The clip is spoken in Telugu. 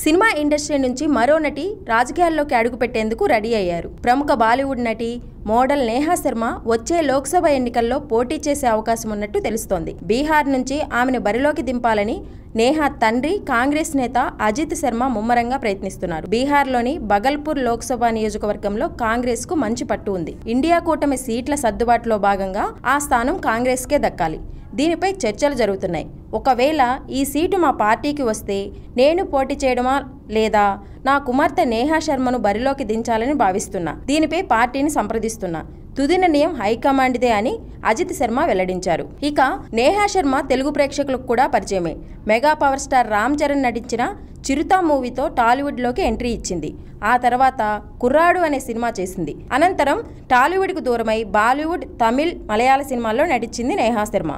సినిమా ఇండస్ట్రీ నుంచి మరో నటి రాజకీయాల్లోకి అడుగుపెట్టేందుకు రెడీ అయ్యారు. ప్రముఖ బాలీవుడ్ నటి, మోడల్ నేహా శర్మ వచ్చే లోక్సభ ఎన్నికల్లో పోటీ చేసే అవకాశం ఉన్నట్టు తెలుస్తోంది. బీహార్ నుంచి ఆమెను బరిలోకి దింపాలని నేహా తండ్రి కాంగ్రెస్ నేత అజిత్ శర్మ ముమ్మరంగా ప్రయత్నిస్తున్నారు. బీహార్లోని బగల్పూర్ లోక్సభ నియోజకవర్గంలో కాంగ్రెస్ కు మంచి పట్టు ఉంది. ఇండియా కూటమి సీట్ల సర్దుబాటులో భాగంగా ఆ స్థానం కాంగ్రెస్కే దక్కాలి. దీనిపై చర్చలు జరుగుతున్నాయి. ఒకవేళ ఈ సీటు మా పార్టీకి వస్తే నేను పోటీ చేయడమా లేదా నా కుమార్తె నేహా శర్మను బరిలోకి దించాలని భావిస్తున్నా. దీనిపై పార్టీని సంప్రదిస్తున్నా. తుది నిర్ణయం హైకమాండ్దే అని అజిత్ శర్మ వెల్లడించారు. ఇక నేహా శర్మ తెలుగు ప్రేక్షకులకు కూడా పరిచయమే. Mega power star Ram Charan నటించిన చిరుత మూవీతో టాలీవుడ్లోకి ఎంట్రీ ఇచ్చింది. ఆ తర్వాత కుర్రాడు అనే సినిమా చేసింది. అనంతరం టాలీవుడ్కు దూరమై బాలీవుడ్, తమిళ్, మలయాళ సినిమాల్లో నటించింది నేహా శర్మ.